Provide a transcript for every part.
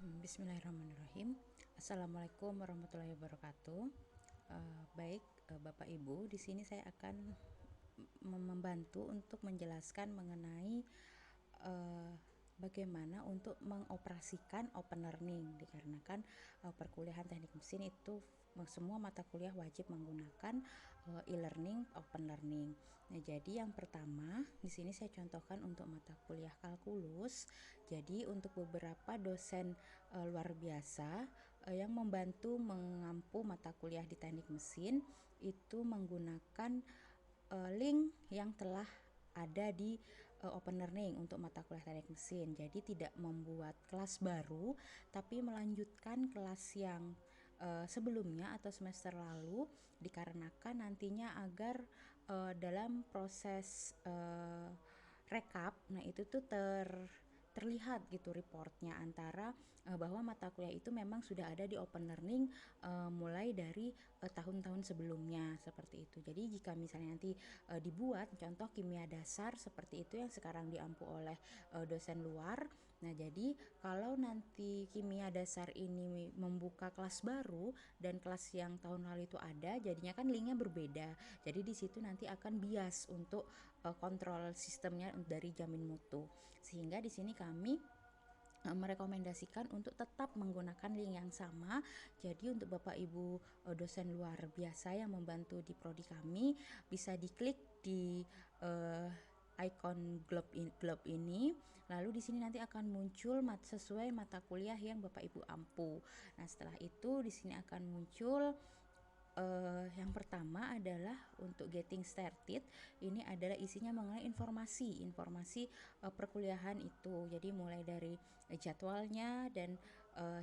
Bismillahirrahmanirrahim. Assalamualaikum warahmatullahi wabarakatuh. Baik, Bapak Ibu, di sini saya akan membantu untuk menjelaskan mengenai bagaimana untuk mengoperasikan open learning, dikarenakan perkuliahan teknik mesin itu semua mata kuliah wajib menggunakan e-learning, open learning. Nah, jadi yang pertama di sini saya contohkan untuk mata kuliah kalkulus. Jadi untuk beberapa dosen luar biasa yang membantu mengampu mata kuliah di teknik mesin itu menggunakan link yang telah ada di open learning untuk mata kuliah teknik mesin. Jadi tidak membuat kelas baru, tapi melanjutkan kelas yang sebelumnya atau semester lalu, dikarenakan nantinya agar dalam proses rekap, nah itu tuh terlihat gitu reportnya antara bahwa mata kuliah itu memang sudah ada di open learning mulai dari tahun-tahun sebelumnya, seperti itu. Jadi jika misalnya nanti dibuat contoh kimia dasar seperti itu yang sekarang diampu oleh dosen luar, nah jadi kalau nanti kimia dasar ini membuka kelas baru dan kelas yang tahun lalu itu ada, jadinya kan linknya berbeda. Jadi di situ nanti akan bias untuk kontrol sistemnya dari Jamin Mutu, sehingga di sini kami merekomendasikan untuk tetap menggunakan link yang sama. Jadi untuk Bapak Ibu dosen luar biasa yang membantu di prodi kami, bisa diklik di icon globe ini, lalu di sini nanti akan muncul sesuai mata kuliah yang Bapak Ibu ampu. Nah, setelah itu di sini akan muncul yang pertama adalah untuk getting started. Ini adalah isinya mengenai informasi perkuliahan itu. Jadi mulai dari jadwalnya dan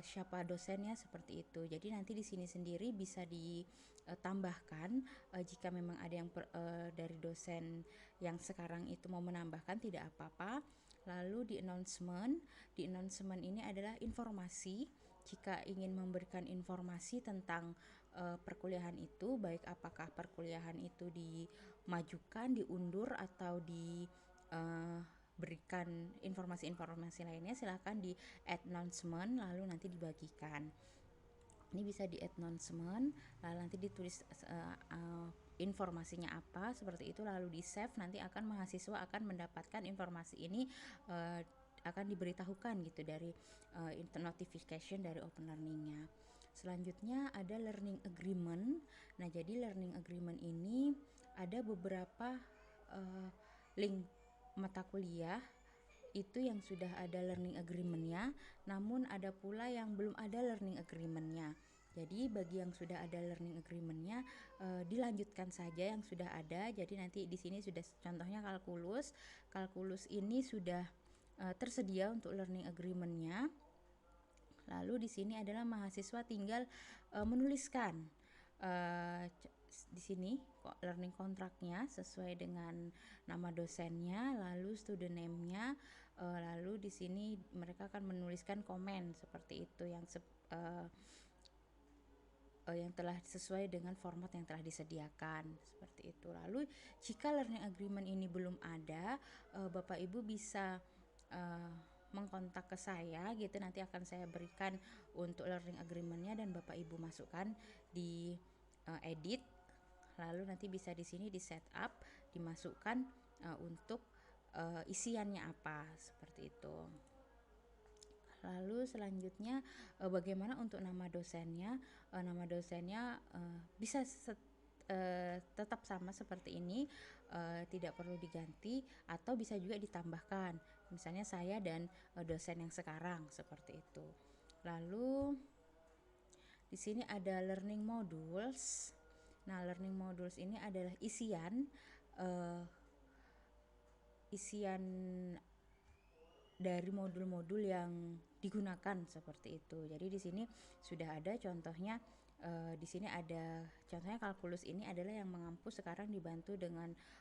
siapa dosennya, seperti itu. Jadi nanti di sini sendiri bisa ditambahkan jika memang ada yang dari dosen yang sekarang itu mau menambahkan, tidak apa-apa. Lalu di announcement ini adalah informasi. Jika ingin memberikan informasi tentang perkuliahan itu, baik apakah perkuliahan itu dimajukan, diundur, atau berikan informasi-informasi lainnya, silahkan di announcement lalu nanti dibagikan. Ini bisa di announcement, lalu nanti ditulis informasinya apa, seperti itu, lalu di save. Nanti mahasiswa akan mendapatkan informasi ini, akan diberitahukan gitu dari notification dari open learningnya. Selanjutnya ada learning agreement. Nah, jadi learning agreement ini ada beberapa link mata kuliah itu yang sudah ada learning agreement-nya, namun ada pula yang belum ada learning agreement-nya. Jadi bagi yang sudah ada learning agreement-nya, dilanjutkan saja yang sudah ada. Jadi nanti di sini sudah contohnya kalkulus ini sudah tersedia untuk learning agreement-nya. Lalu di sini adalah mahasiswa tinggal menuliskan di sini learning kontraknya sesuai dengan nama dosennya, lalu student name-nya, lalu di sini mereka akan menuliskan komen seperti itu yang telah sesuai dengan format yang telah disediakan, seperti itu. Lalu jika learning agreement ini belum ada, Bapak Ibu bisa mengkontak ke saya gitu, nanti akan saya berikan untuk learning agreement-nya dan Bapak Ibu masukkan di edit, lalu nanti bisa di sini di setup, dimasukkan untuk isiannya apa, seperti itu. Lalu selanjutnya bagaimana untuk nama dosennya? Nama dosennya bisa tetap sama seperti ini, tidak perlu diganti, atau bisa juga ditambahkan, misalnya saya dan dosen yang sekarang, seperti itu. Lalu di sini ada learning modules. Nah, learning modules ini adalah isian dari modul-modul yang digunakan, seperti itu. Jadi di sini sudah ada contohnya. Di sini ada contohnya kalkulus ini adalah yang mengampu sekarang dibantu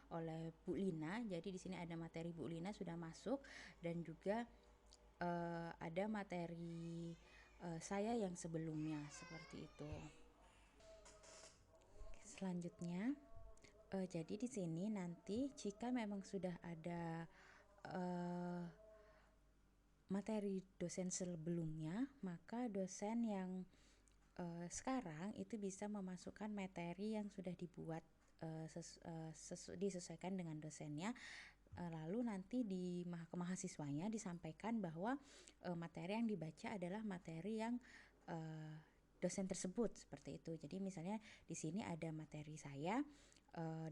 oleh Bu Lina. Jadi di sini ada materi Bu Lina sudah masuk, dan juga ada materi saya yang sebelumnya, seperti itu. Selanjutnya, jadi di sini nanti jika memang sudah ada materi dosen sebelumnya, maka dosen yang sekarang itu bisa memasukkan materi yang sudah dibuat disesuaikan dengan dosennya. Lalu nanti ke mahasiswanya disampaikan bahwa materi yang dibaca adalah materi yang dosen tersebut, seperti itu. Jadi misalnya di sini ada materi saya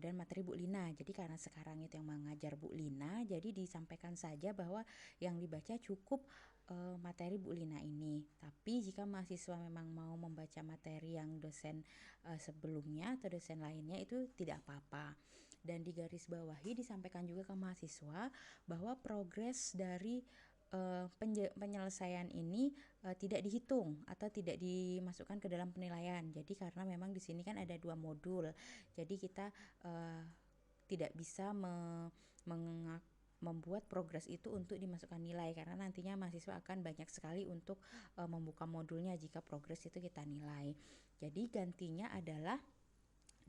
dan materi Bu Lina. Jadi karena sekarang itu yang mengajar Bu Lina, jadi disampaikan saja bahwa yang dibaca cukup materi Bu Lina ini. Tapi jika mahasiswa memang mau membaca materi yang dosen sebelumnya atau dosen lainnya, itu tidak apa-apa. Dan di garis bawahi disampaikan juga ke mahasiswa bahwa progres dari penyelesaian ini tidak dihitung atau tidak dimasukkan ke dalam penilaian. Jadi karena memang di sini kan ada 2 modul, jadi kita tidak bisa membuat progres itu untuk dimasukkan nilai, karena nantinya mahasiswa akan banyak sekali untuk membuka modulnya jika progres itu kita nilai. Jadi gantinya adalah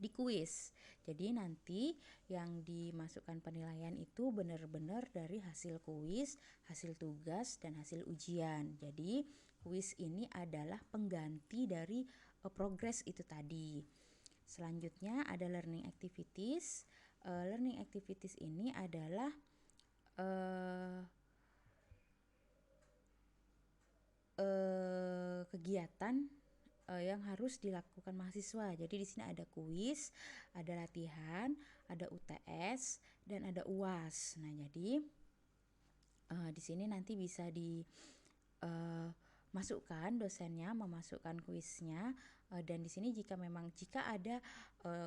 di kuis. Jadi nanti yang dimasukkan penilaian itu benar-benar dari hasil kuis, hasil tugas, dan hasil ujian. Jadi kuis ini adalah pengganti dari progres itu tadi. Selanjutnya ada learning activities. Learning activities ini adalah kegiatan yang harus dilakukan mahasiswa. Jadi di sini ada kuis, ada latihan, ada UTS, dan ada UAS. Nah, jadi di sini nanti bisa dimasukkan dosennya memasukkan kuisnya, dan di sini jika ada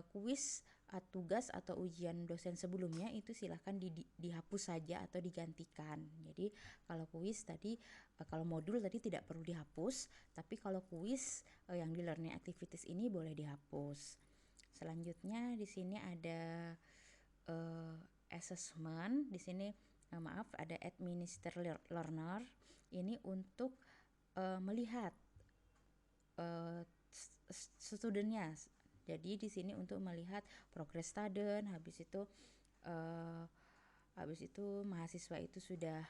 kuis, tugas atau ujian dosen sebelumnya, itu silahkan dihapus saja atau digantikan. Jadi kalau kuis tadi, kalau modul tadi tidak perlu dihapus, tapi kalau kuis yang di learning activities ini boleh dihapus. Selanjutnya di sini ada assessment. Di sini ada administer learner. Ini untuk melihat studentnya. Jadi di sini untuk melihat progress student, habis itu mahasiswa itu sudah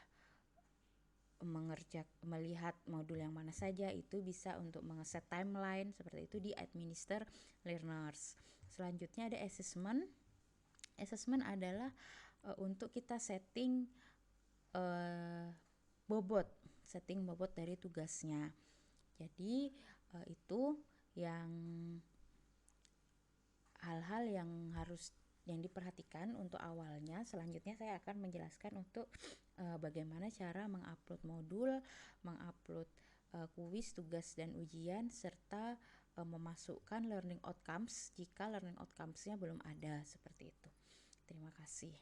melihat modul yang mana saja, itu bisa untuk mengeset timeline seperti itu di administer learners. Selanjutnya ada assessment. Assessment adalah untuk kita setting bobot dari tugasnya. Jadi itu yang hal-hal yang diperhatikan untuk awalnya. Selanjutnya saya akan menjelaskan untuk bagaimana cara mengupload modul, mengupload kuis, tugas, dan ujian, serta memasukkan learning outcomes jika learning outcomes-nya belum ada, seperti itu. Terima kasih.